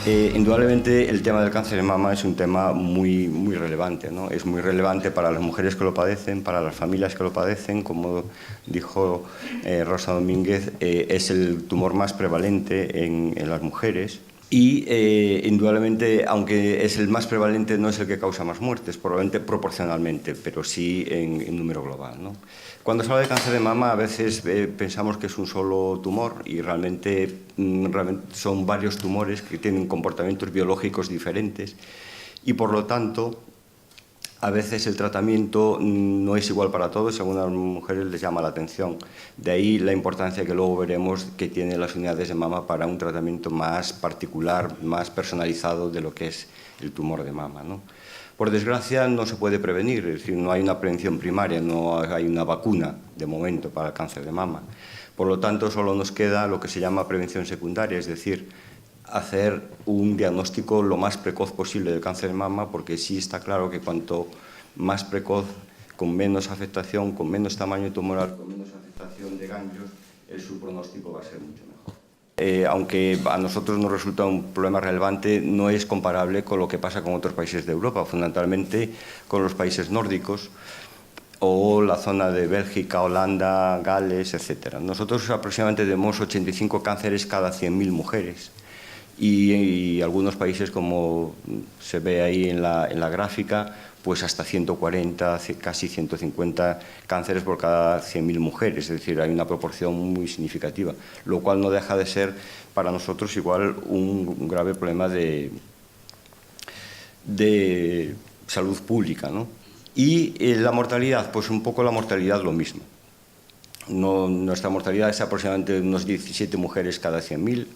Indudablemente el tema del cáncer de mama es un tema muy relevante, ¿no? Es muy relevante para las mujeres que lo padecen, para las familias que lo padecen. Como dijo Rosa Domínguez, es el tumor más prevalente en las mujeres. Y indudablemente, aunque es el más prevalente, no es el que causa más muertes, probablemente proporcionalmente, pero sí en número global, ¿no? Cuando se habla de cáncer de mama, a veces pensamos que es un solo tumor y realmente son varios tumores que tienen comportamientos biológicos diferentes y, por lo tanto, a veces el tratamiento no es igual para todos, a algunas mujeres les llama la atención. De ahí la importancia que luego veremos que tienen las unidades de mama para un tratamiento más particular, más personalizado de lo que es el tumor de mama, ¿no? Por desgracia no se puede prevenir, es decir, no hay una prevención primaria, no hay una vacuna de momento para el cáncer de mama. Por lo tanto, solo nos queda lo que se llama prevención secundaria, es decir, hacer un diagnóstico lo más precoz posible del cáncer de mama, porque sí está claro que cuanto más precoz, con menos afectación, con menos tamaño tumoral, con menos afectación de ganglios, su pronóstico va a ser mucho mejor. Aunque a nosotros nos resulta un problema relevante, no es comparable con lo que pasa con otros países de Europa, fundamentalmente con los países nórdicos o la zona de Bélgica, Holanda, Gales, etc. Nosotros aproximadamente tenemos 85 cánceres cada 100.000 mujeres. Y algunos países, como se ve ahí en la gráfica, pues hasta 140, casi 150 cánceres por cada 100.000 mujeres, es decir, hay una proporción muy significativa, lo cual no deja de ser para nosotros igual un grave problema de salud pública, ¿no? Y la mortalidad, pues un poco la mortalidad lo mismo. Nuestra mortalidad es aproximadamente unos 17 mujeres cada 100.000,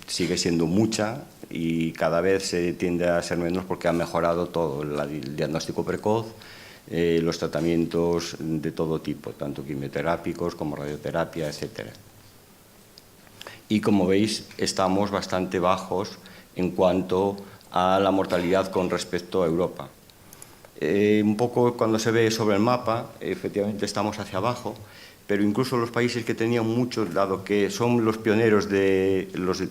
sigue siendo mucha y cada vez se tiende a ser menos porque ha mejorado todo, el diagnóstico precoz, los tratamientos de todo tipo, tanto quimioterápicos como radioterapia, etc. Y como veis, estamos bastante bajos en cuanto a la mortalidad con respecto a Europa. Un poco cuando se ve sobre el mapa, efectivamente estamos hacia abajo, pero incluso los países que tenían mucho, dado que son los pioneros de los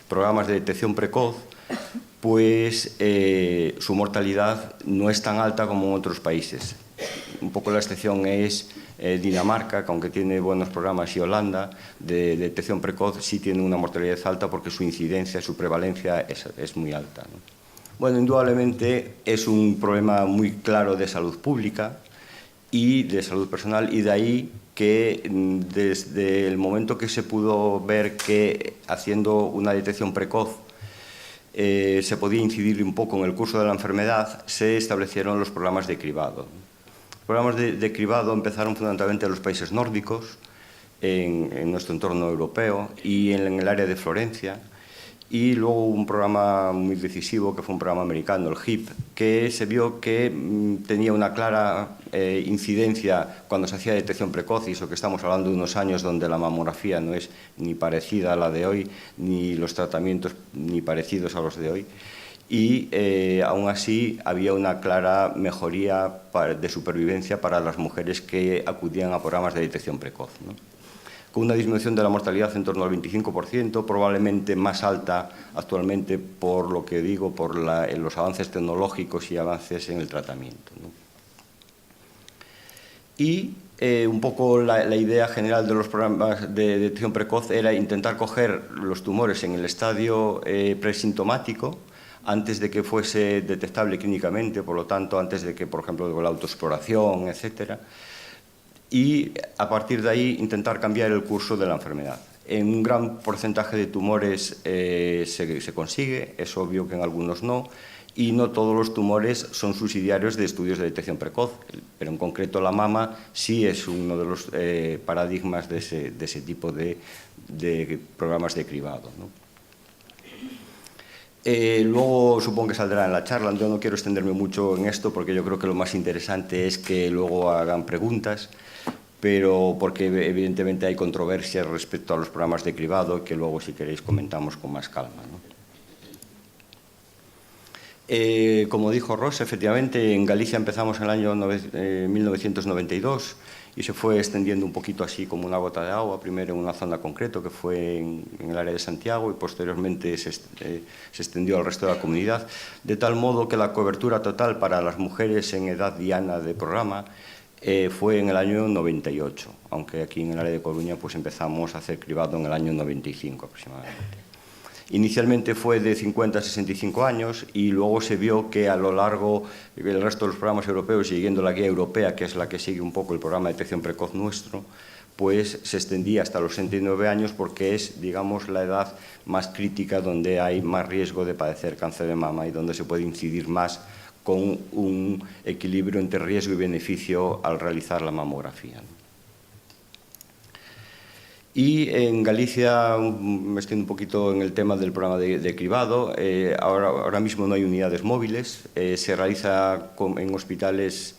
programas de detección precoz, pues su mortalidad no es tan alta como en otros países. Un poco la excepción es Dinamarca, que aunque tiene buenos programas, y Holanda, de detección precoz, sí tiene una mortalidad alta porque su incidencia, su prevalencia es muy alta, ¿no? Bueno, indudablemente es un problema muy claro de salud pública y de salud personal, y de ahí que desde el momento que se pudo ver que haciendo una detección precoz se podía incidir un poco en el curso de la enfermedad, se establecieron los programas de cribado. Los programas de cribado empezaron fundamentalmente en los países nórdicos, en nuestro entorno europeo y en el área de Florencia. Y luego hubo un programa muy decisivo, que fue un programa americano, el HIP, que se vio que tenía una clara incidencia cuando se hacía detección precoz, y eso que estamos hablando de unos años donde la mamografía no es ni parecida a la de hoy, ni los tratamientos ni parecidos a los de hoy. Y aún así había una clara mejoría de supervivencia para las mujeres que acudían a programas de detección precoz, ¿no? Con una disminución de la mortalidad en torno al 25%, probablemente más alta actualmente por lo que digo, por los avances tecnológicos y avances en el tratamiento, ¿no? Y un poco la idea general de los programas de detección precoz era intentar coger los tumores en el estadio presintomático, antes de que fuese detectable clínicamente, por lo tanto, antes de que, por ejemplo, la autoexploración, etcétera, y a partir de ahí intentar cambiar el curso de la enfermedad. En un gran porcentaje de tumores se consigue, es obvio que en algunos no, y no todos los tumores son subsidiarios de estudios de detección precoz, pero en concreto la mama sí es uno de los paradigmas de ese tipo de programas de cribado, ¿no? Luego supongo que saldrá en la charla. Yo no quiero extenderme mucho en esto porque yo creo que lo más interesante es que luego hagan preguntas, pero porque evidentemente hay controversias respecto a los programas de cribado que luego, si queréis, comentamos con más calma, ¿no? Como dijo Rosa, efectivamente en Galicia empezamos en el año 1992 y se fue extendiendo un poquito así como una gota de agua, primero en una zona concreta que fue en el área de Santiago y posteriormente se extendió al resto de la comunidad, de tal modo que la cobertura total para las mujeres en edad diana de programa fue en el año 98, aunque aquí en el área de Coruña pues empezamos a hacer cribado en el año 95 aproximadamente. Inicialmente fue de 50 a 65 años y luego se vio que a lo largo del resto de los programas europeos, siguiendo la guía europea, que es la que sigue un poco el programa de detección precoz nuestro, pues se extendía hasta los 69 años porque es, digamos, la edad más crítica donde hay más riesgo de padecer cáncer de mama y donde se puede incidir más con un equilibrio entre riesgo y beneficio al realizar la mamografía. Y en Galicia, me extiendo un poquito en el tema del programa de cribado, ahora mismo no hay unidades móviles, se realiza en hospitales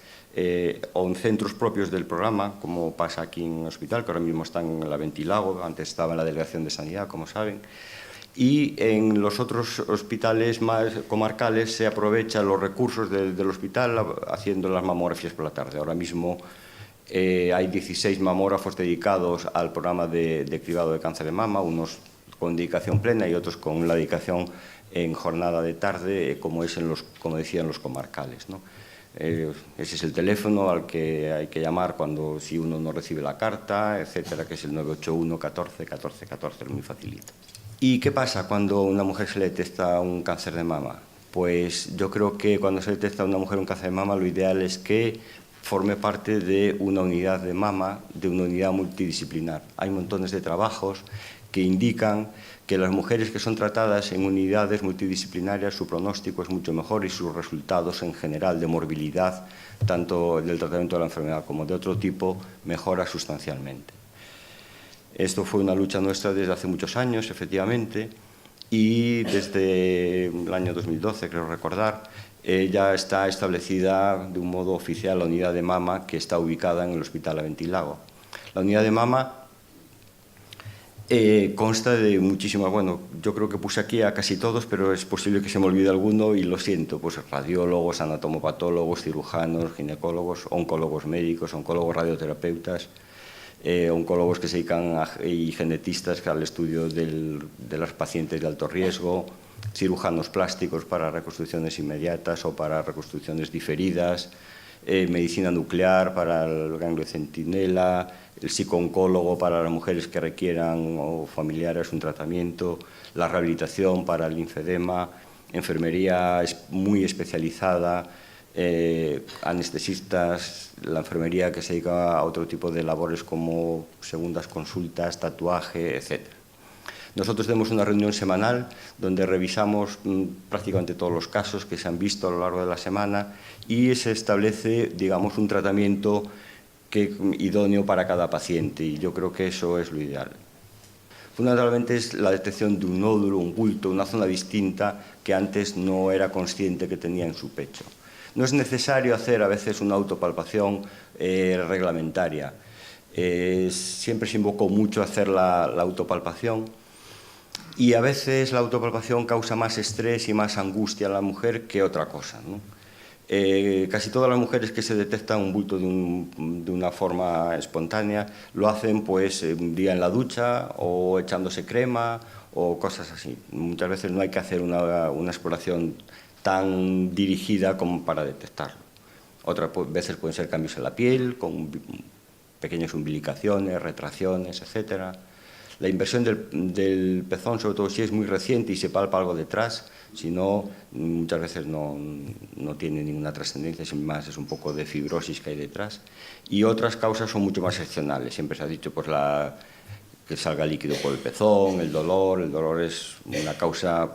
o en centros propios del programa, como pasa aquí en el hospital, que ahora mismo está en la Ventilago, antes estaba en la Delegación de Sanidad, como saben, y en los otros hospitales más comarcales se aprovechan los recursos del hospital haciendo las mamografías por la tarde. Ahora mismo hay 16 mamógrafos dedicados al programa de cribado de cáncer de mama, unos con dedicación plena y otros con la dedicación en jornada de tarde, como decía, en los comarcales, ¿no? Ese es el teléfono al que hay que llamar si uno no recibe la carta, etcétera, que es el 981 14 14 14, es muy facilito. ¿Y qué pasa cuando a una mujer se le detecta un cáncer de mama? Pues yo creo que cuando se detecta a una mujer un cáncer de mama, lo ideal es que forme parte de una unidad de mama, de una unidad multidisciplinar. Hay montones de trabajos que indican que las mujeres que son tratadas en unidades multidisciplinarias, su pronóstico es mucho mejor y sus resultados en general de morbilidad, tanto del tratamiento de la enfermedad como de otro tipo, mejora sustancialmente. Esto fue una lucha nuestra desde hace muchos años, efectivamente, y desde el año 2012, creo recordar, ya está establecida de un modo oficial la unidad de mama que está ubicada en el Hospital Aventilago. La unidad de mama consta de muchísimas, bueno, yo creo que puse aquí a casi todos, pero es posible que se me olvide alguno y lo siento, pues radiólogos, anatomopatólogos, cirujanos, ginecólogos, oncólogos médicos, oncólogos radioterapeutas, oncólogos que se dedican y genetistas al estudio de los pacientes de alto riesgo, cirujanos plásticos para reconstrucciones inmediatas o para reconstrucciones diferidas, medicina nuclear para el ganglio centinela, el psicooncólogo para las mujeres que requieran o familiares un tratamiento, la rehabilitación para el linfedema, enfermería muy especializada, anestesistas, la enfermería que se dedica a otro tipo de labores como segundas consultas, tatuaje, etc. Nosotros tenemos una reunión semanal donde revisamos prácticamente todos los casos que se han visto a lo largo de la semana y se establece, digamos, un tratamiento idóneo para cada paciente y yo creo que eso es lo ideal. Fundamentalmente es la detección de un nódulo, un bulto, una zona distinta que antes no era consciente que tenía en su pecho. No es necesario hacer a veces una autopalpación reglamentaria. Siempre se invocó mucho hacer la autopalpación y a veces la autopalpación causa más estrés y más angustia a la mujer que otra cosa, ¿no? Casi todas las mujeres que se detectan un bulto de una forma espontánea lo hacen pues un día en la ducha o echándose crema o cosas así. Muchas veces no hay que hacer una exploración tan dirigida como para detectarlo. Otras veces pueden ser cambios en la piel, con pequeñas umbilicaciones, retracciones, etcétera. La inversión del pezón, sobre todo si es muy reciente y se palpa algo detrás, si no, muchas veces no tiene ninguna trascendencia, sin más es un poco de fibrosis que hay detrás. Y otras causas son mucho más excepcionales. Siempre se ha dicho pues, que salga líquido por el pezón, el dolor es una causa,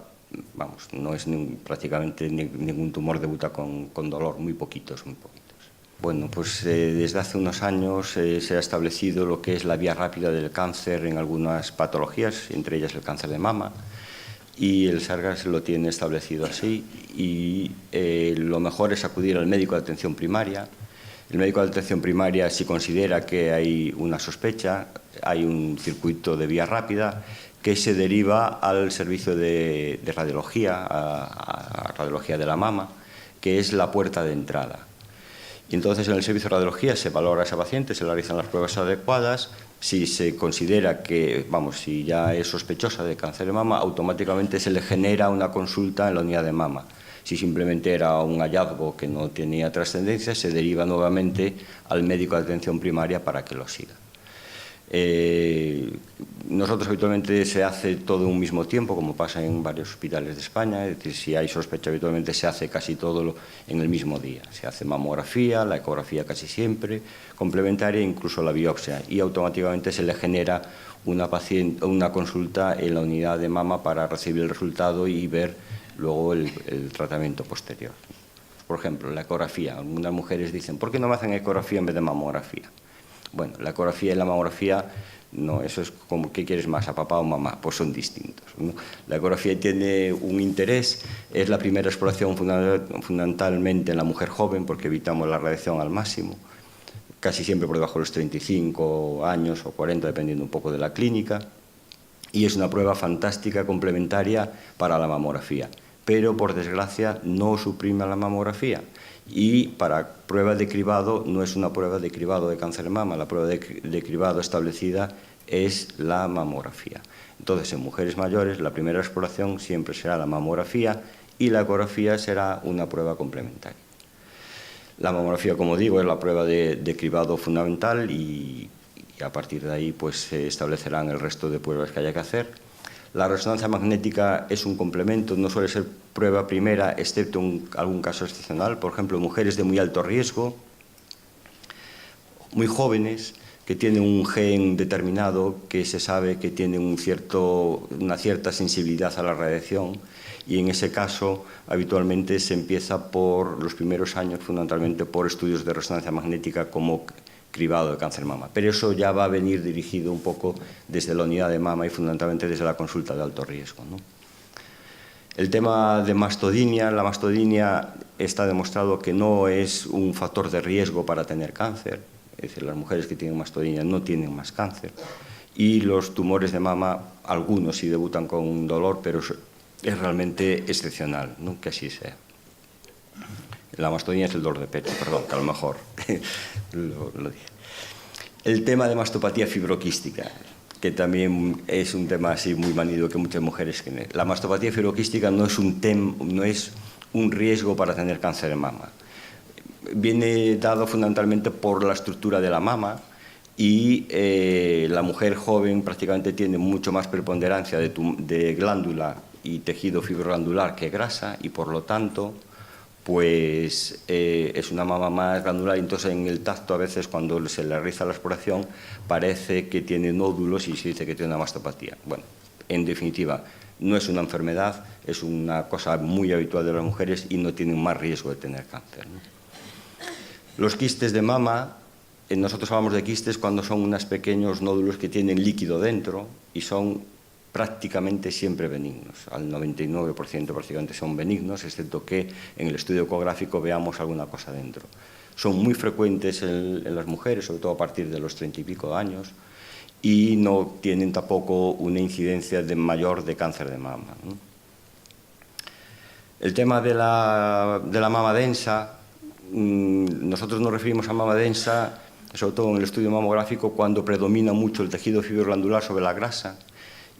vamos, no es prácticamente ningún tumor debuta con dolor, muy poquitos. Bueno, pues desde hace unos años se ha establecido lo que es la vía rápida del cáncer en algunas patologías, entre ellas el cáncer de mama, y el Sargas lo tiene establecido así, y lo mejor es acudir al médico de atención primaria. El médico de atención primaria, si considera que hay una sospecha, hay un circuito de vía rápida que se deriva al servicio de radiología, a radiología de la mama, que es la puerta de entrada. Y entonces en el servicio de radiología se valora a esa paciente, se le realizan las pruebas adecuadas. Si se considera que, si ya es sospechosa de cáncer de mama, automáticamente se le genera una consulta en la unidad de mama. Si simplemente era un hallazgo que no tenía trascendencia, se deriva nuevamente al médico de atención primaria para que lo siga. Nosotros habitualmente se hace todo en un mismo tiempo, como pasa en varios hospitales de España, es decir, si hay sospecha habitualmente se hace casi todo en el mismo día. Se hace mamografía, la ecografía casi siempre, complementaria, incluso la biopsia, y automáticamente se le genera una consulta en la unidad de mama para recibir el resultado y ver luego el tratamiento posterior. Por ejemplo, la ecografía. Algunas mujeres dicen, ¿por qué no me hacen ecografía en vez de mamografía? Bueno, la ecografía y la mamografía, no, eso es como, ¿qué quieres más, a papá o mamá? Pues son distintos, ¿no? La ecografía tiene un interés, es la primera exploración fundamentalmente en la mujer joven, porque evitamos la radiación al máximo, casi siempre por debajo de los 35 años o 40, dependiendo un poco de la clínica, y es una prueba fantástica, complementaria para la mamografía, pero por desgracia no suprime la mamografía. Y para prueba de cribado no es una prueba de cribado de cáncer de mama, la prueba de cribado establecida es la mamografía. Entonces, en mujeres mayores, la primera exploración siempre será la mamografía y la ecografía será una prueba complementaria. La mamografía, como digo, es la prueba de cribado fundamental y a partir de ahí pues, se establecerán el resto de pruebas que haya que hacer. La resonancia magnética es un complemento, no suele ser prueba primera, excepto en algún caso excepcional. Por ejemplo, mujeres de muy alto riesgo, muy jóvenes, que tienen un gen determinado, que se sabe que tienen una cierta sensibilidad a la radiación, y en ese caso habitualmente se empieza por los primeros años, fundamentalmente por estudios de resonancia magnética como cribado de cáncer de mama. Pero eso ya va a venir dirigido un poco desde la unidad de mama y fundamentalmente desde la consulta de alto riesgo, ¿no? El tema de mastodinia, la mastodinia está demostrado que no es un factor de riesgo para tener cáncer, es decir, las mujeres que tienen mastodinia no tienen más cáncer, y los tumores de mama, algunos sí debutan con un dolor, pero es realmente excepcional, ¿no?, que así sea. La mastodinia es el dolor de pecho, perdón, que a lo mejor lo dije. El tema de mastopatía fibroquística, que también es un tema así muy manido que muchas mujeres tienen. La mastopatía fibroquística no es un riesgo para tener cáncer de mama. Viene dado fundamentalmente por la estructura de la mama y la mujer joven prácticamente tiene mucho más preponderancia de glándula y tejido fibroglandular que grasa y por lo tanto pues es una mama más granular, y entonces en el tacto a veces cuando se le realiza la exploración parece que tiene nódulos y se dice que tiene una mastopatía. Bueno, en definitiva, no es una enfermedad, es una cosa muy habitual de las mujeres y no tienen más riesgo de tener cáncer, ¿no? Los quistes de mama, nosotros hablamos de quistes cuando son unos pequeños nódulos que tienen líquido dentro y son prácticamente siempre benignos. Al 99% prácticamente son benignos, excepto que en el estudio ecográfico veamos alguna cosa dentro. Son muy frecuentes en las mujeres, sobre todo a partir de los 30 y pico años, y no tienen tampoco una incidencia mayor de cáncer de mama, ¿no? El tema de la mama densa, nosotros nos referimos a mama densa, sobre todo en el estudio mamográfico, cuando predomina mucho el tejido fibroglandular sobre la grasa,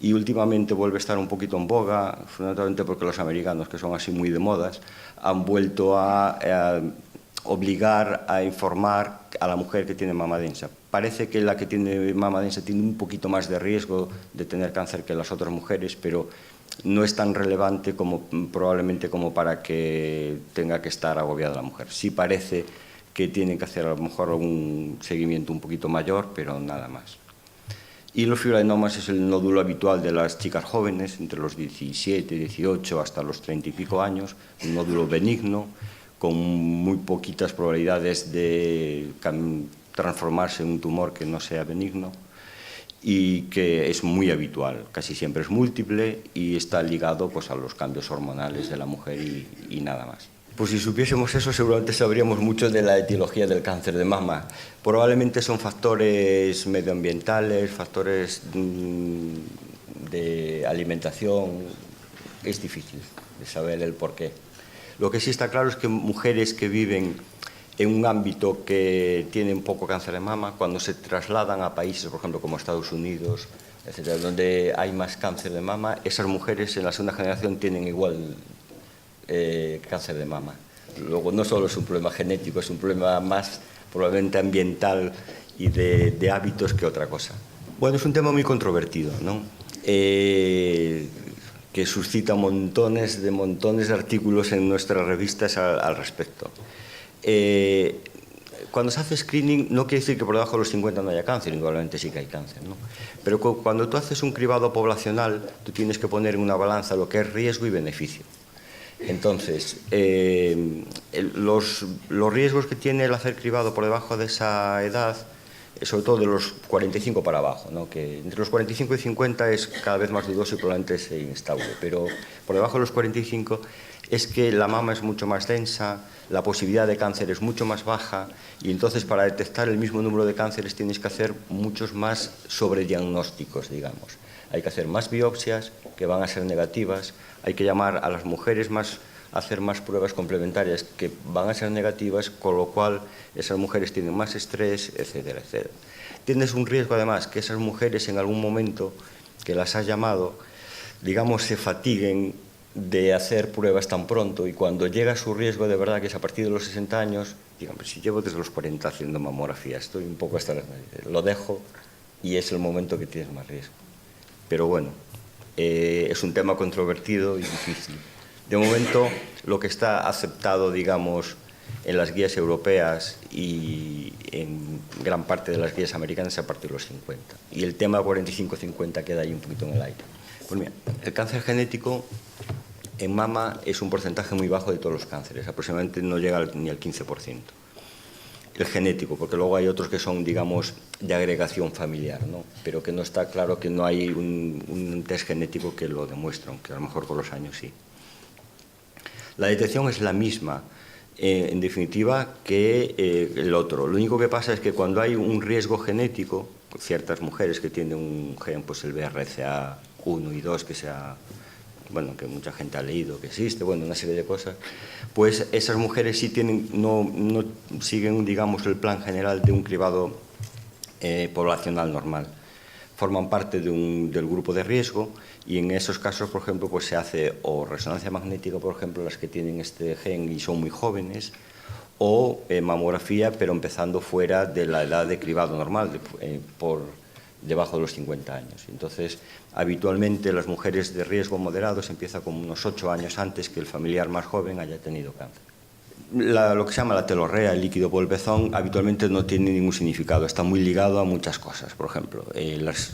y últimamente vuelve a estar un poquito en boga, fundamentalmente porque los americanos, que son así muy de modas, han vuelto a obligar a informar a la mujer que tiene mama densa. Parece que la que tiene mama densa tiene un poquito más de riesgo de tener cáncer que las otras mujeres, pero no es tan relevante probablemente como para que tenga que estar agobiada la mujer. Sí parece que tienen que hacer a lo mejor un seguimiento un poquito mayor, pero nada más. Y los fibroadenomas es el nódulo habitual de las chicas jóvenes, entre los 17, 18 hasta los 30 y pico años, un nódulo benigno, con muy poquitas probabilidades de transformarse en un tumor que no sea benigno y que es muy habitual, casi siempre es múltiple y está ligado pues, a los cambios hormonales de la mujer y nada más. Pues si supiésemos eso, seguramente sabríamos mucho de la etiología del cáncer de mama. Probablemente son factores medioambientales, factores de alimentación. Es difícil de saber el porqué. Lo que sí está claro es que mujeres que viven en un ámbito que tienen poco cáncer de mama, cuando se trasladan a países, por ejemplo, como Estados Unidos, etcétera, donde hay más cáncer de mama, esas mujeres en la segunda generación tienen igual cáncer de mama. Luego, no solo es un problema genético, es un problema más probablemente ambiental y de hábitos que otra cosa. Bueno, es un tema muy controvertido, ¿no? Que suscita montones de artículos en nuestras revistas al respecto. Cuando se hace screening no quiere decir que por debajo de los 50 no haya cáncer, indudablemente sí que hay cáncer, ¿no? Pero cuando tú haces un cribado poblacional, tú tienes que poner en una balanza lo que es riesgo y beneficio. Entonces, los riesgos que tiene el hacer cribado por debajo de esa edad, sobre todo de los 45 para abajo, ¿no? Que entre los 45 y 50 es cada vez más dudoso y probablemente es inestable, pero por debajo de los 45 es que la mama es mucho más densa, la posibilidad de cáncer es mucho más baja y entonces para detectar el mismo número de cánceres tienes que hacer muchos más sobrediagnósticos, digamos. Hay que hacer más biopsias que van a ser negativas, hay que llamar a las mujeres a hacer más pruebas complementarias que van a ser negativas, con lo cual esas mujeres tienen más estrés, etcétera, etcétera. Tienes un riesgo además que esas mujeres en algún momento que las has llamado, digamos, se fatiguen de hacer pruebas tan pronto y cuando llega su riesgo de verdad, que es a partir de los 60 años, digamos, si llevo desde los 40 haciendo mamografía, estoy un poco hasta las narices, lo dejo y es el momento que tienes más riesgo. Pero bueno, es un tema controvertido y difícil. De momento, lo que está aceptado, digamos, en las guías europeas y en gran parte de las guías americanas es a partir de los 50. Y el tema 45-50 queda ahí un poquito en el aire. Pues mira, el cáncer genético en mama es un porcentaje muy bajo de todos los cánceres, aproximadamente no llega ni al 15%. El genético, porque luego hay otros que son, digamos, de agregación familiar, ¿no? Pero que no está claro que no hay un test genético que lo demuestre, aunque a lo mejor con los años sí. La detección es la misma, en definitiva, que el otro. Lo único que pasa es que cuando hay un riesgo genético, ciertas mujeres que tienen un gen, pues el BRCA1 y 2, que sea... bueno, que mucha gente ha leído que existe, bueno, una serie de cosas, pues esas mujeres sí tienen, no siguen, digamos, el plan general de un cribado poblacional normal. Forman parte del grupo de riesgo y en esos casos, por ejemplo, pues se hace o resonancia magnética, por ejemplo, las que tienen este gen y son muy jóvenes, o mamografía, pero empezando fuera de la edad de cribado normal, por debajo de los 50 años. Entonces, habitualmente las mujeres de riesgo moderado se empieza como unos 8 años antes que el familiar más joven haya tenido cáncer. Lo que se llama la telorrea, el líquido por el pezón, habitualmente no tiene ningún significado, está muy ligado a muchas cosas. Por ejemplo, las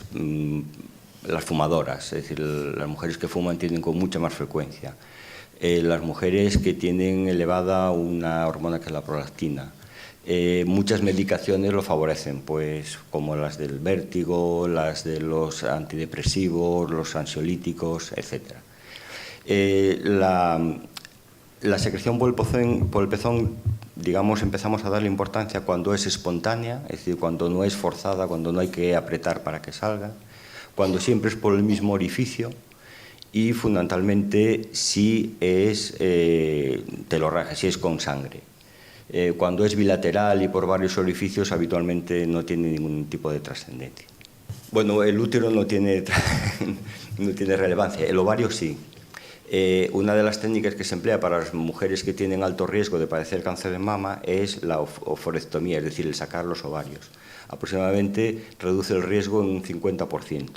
fumadoras, es decir, las mujeres que fuman tienen con mucha más frecuencia. Las mujeres que tienen elevada una hormona que es la prolactina. Muchas medicaciones lo favorecen, pues como las del vértigo, las de los antidepresivos, los ansiolíticos, etc. La secreción por el pezón, digamos, empezamos a darle importancia cuando es espontánea, es decir, cuando no es forzada, cuando no hay que apretar para que salga, cuando siempre es por el mismo orificio y fundamentalmente si es telorragia, si es con sangre. Cuando es bilateral y por varios orificios, habitualmente no tiene ningún tipo de trascendencia. Bueno, el útero no tiene relevancia, el ovario sí. Una de las técnicas que se emplea para las mujeres que tienen alto riesgo de padecer cáncer de mama es la oforectomía, es decir, el sacar los ovarios. Aproximadamente reduce el riesgo en un 50%.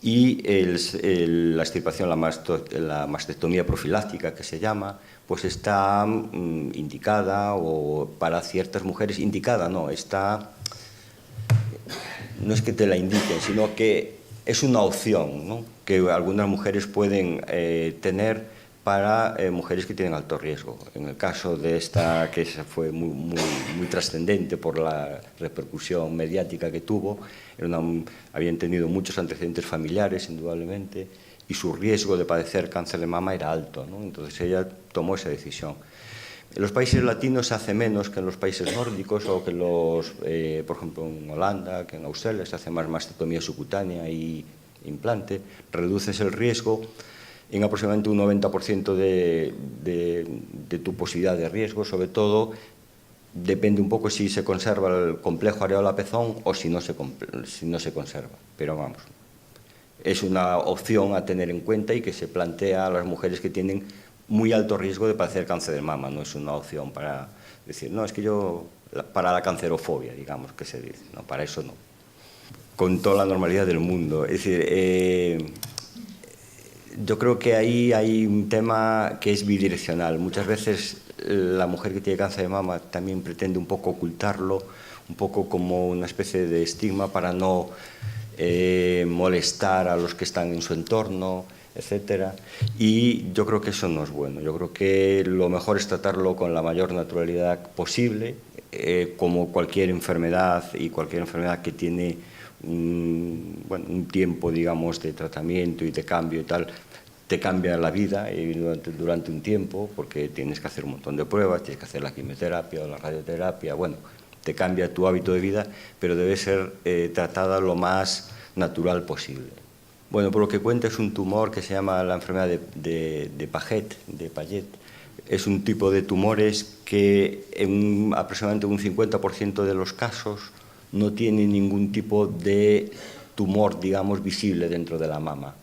Y la extirpación, la mastectomía profiláctica, que se llama, pues está indicada, o para ciertas mujeres, indicada no, no es que te la indiquen, sino que es una opción, ¿no?, que algunas mujeres pueden tener para mujeres que tienen alto riesgo. En el caso de esta, que fue muy trascendente por la repercusión mediática que tuvo, habían tenido muchos antecedentes familiares, indudablemente, y su riesgo de padecer cáncer de mama era alto, ¿no? Entonces ella tomó esa decisión. En los países latinos se hace menos que en los países nórdicos o que por ejemplo, en Holanda, que en Australia se hace más mastectomía subcutánea y implante. Reduces el riesgo en aproximadamente un 90% de tu posibilidad de riesgo, sobre todo Depende un poco si se conserva el complejo areola-pezón o si no se conserva. Pero vamos, es una opción a tener en cuenta y que se plantea a las mujeres que tienen muy alto riesgo de padecer cáncer de mama. No es una opción para decir, no, es que yo, para la cancerofobia, digamos, que se dice. No, para eso no. Con toda la normalidad del mundo. Es decir, yo creo que ahí hay un tema que es bidireccional. Muchas veces la mujer que tiene cáncer de mama también pretende un poco ocultarlo, un poco como una especie de estigma para no molestar a los que están en su entorno, etcétera. Y yo creo que eso no es bueno. Yo creo que lo mejor es tratarlo con la mayor naturalidad posible, como cualquier enfermedad, y cualquier enfermedad que tiene un tiempo, digamos, de tratamiento y de cambio y tal, te cambia la vida durante un tiempo, porque tienes que hacer un montón de pruebas, tienes que hacer la quimioterapia o la radioterapia, bueno, te cambia tu hábito de vida, pero debe ser tratada lo más natural posible. Bueno, por lo que cuenta, es un tumor que se llama la enfermedad de Paget. Es un tipo de tumores que en aproximadamente un 50% de los casos no tiene ningún tipo de tumor, digamos, visible dentro de la mama.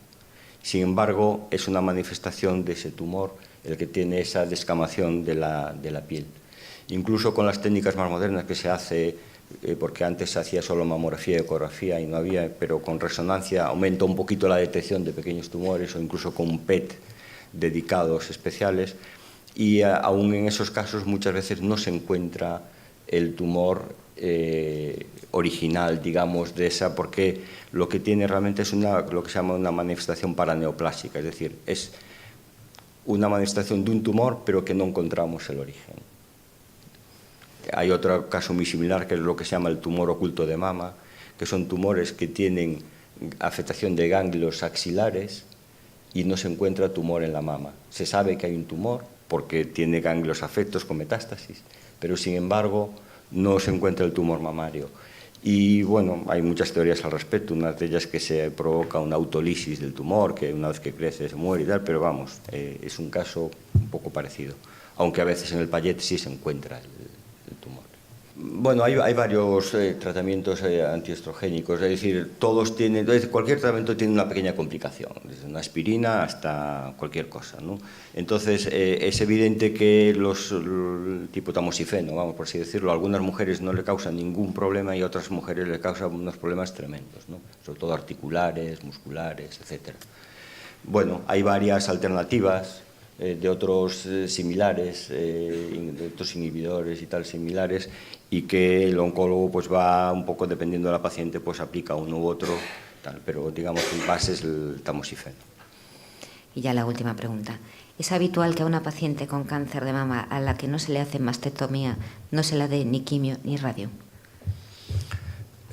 Sin embargo, es una manifestación de ese tumor el que tiene esa descamación de la piel. Incluso con las técnicas más modernas que se hace, porque antes se hacía solo mamografía y ecografía y no había, pero con resonancia aumenta un poquito la detección de pequeños tumores, o incluso con PET dedicados especiales, y aún en esos casos muchas veces no se encuentra el tumor original, digamos, de esa, porque lo que tiene realmente es lo que se llama una manifestación paraneoplásica, es decir, es una manifestación de un tumor pero que no encontramos el origen. Hay otro caso muy similar, que es lo que se llama el tumor oculto de mama, que son tumores que tienen afectación de ganglios axilares y no se encuentra tumor en la mama. Se sabe que hay un tumor porque tiene ganglios afectos con metástasis, pero sin embargo no se encuentra el tumor mamario. Y bueno, hay muchas teorías al respecto, una de ellas que se provoca una autólisis del tumor, que una vez que crece se muere y tal, pero vamos, es un caso un poco parecido, aunque a veces en el Paget sí se encuentra el tumor. Bueno, hay varios tratamientos antiestrogénicos, es decir, cualquier tratamiento tiene una pequeña complicación, desde una aspirina hasta cualquier cosa, ¿no? Entonces, es evidente que el tipo tamoxifeno, vamos por así decirlo, a algunas mujeres no le causan ningún problema y a otras mujeres le causan unos problemas tremendos, ¿no? Sobre todo articulares, musculares, etc. Bueno, hay varias alternativas de otros similares, de otros inhibidores y tal similares, y que el oncólogo pues va un poco, dependiendo de la paciente, pues aplica uno u otro, tal, pero digamos que en base es el tamoxifeno. Y ya la última pregunta. ¿Es habitual que a una paciente con cáncer de mama a la que no se le hace mastectomía no se la dé ni quimio ni radio?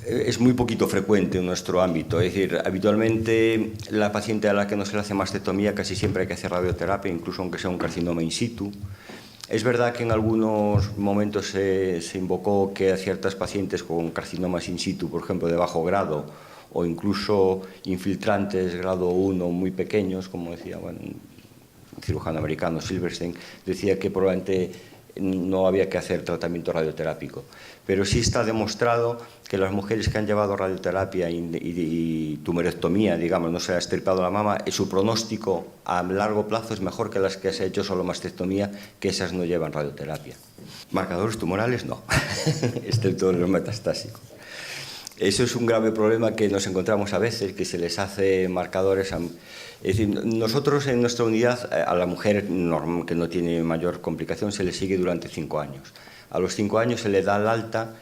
Es muy poquito frecuente en nuestro ámbito, es decir, habitualmente la paciente a la que no se le hace mastectomía casi siempre hay que hacer radioterapia, incluso aunque sea un carcinoma in situ. Es verdad que en algunos momentos se invocó que a ciertas pacientes con carcinomas in situ, por ejemplo, de bajo grado, o incluso infiltrantes grado 1 muy pequeños, como decía un cirujano americano, Silverstein, decía que probablemente no había que hacer tratamiento radioterápico. Pero sí está demostrado que las mujeres que han llevado radioterapia y tumorectomía, digamos, no se ha extirpado la mama, su pronóstico a largo plazo es mejor que las que se ha hecho solo mastectomía, que esas no llevan radioterapia. Marcadores tumorales no, excepto los metastásicos. Eso es un grave problema que nos encontramos a veces, que se les hace marcadores. Es decir, nosotros en nuestra unidad, a la mujer que no tiene mayor complicación, se le sigue durante 5 años. A los 5 años se le da el alta,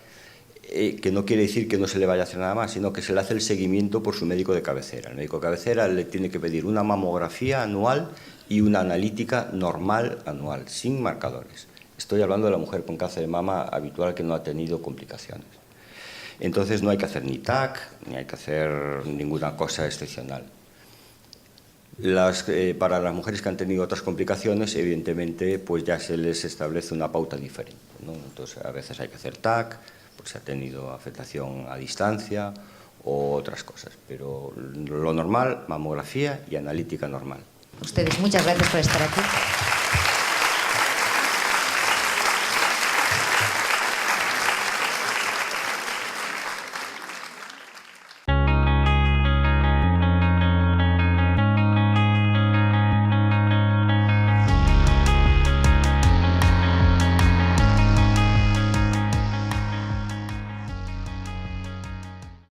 que no quiere decir que no se le vaya a hacer nada más, sino que se le hace el seguimiento por su médico de cabecera. El médico de cabecera le tiene que pedir una mamografía anual y una analítica normal anual, sin marcadores. Estoy hablando de la mujer con cáncer de mama habitual que no ha tenido complicaciones. Entonces no hay que hacer ni TAC, ni hay que hacer ninguna cosa excepcional. Para las mujeres que han tenido otras complicaciones, evidentemente, pues ya se les establece una pauta diferente, ¿no? Entonces, a veces hay que hacer TAC, porque se ha tenido afectación a distancia o otras cosas. Pero lo normal, mamografía y analítica normal. Ustedes, muchas gracias por estar aquí.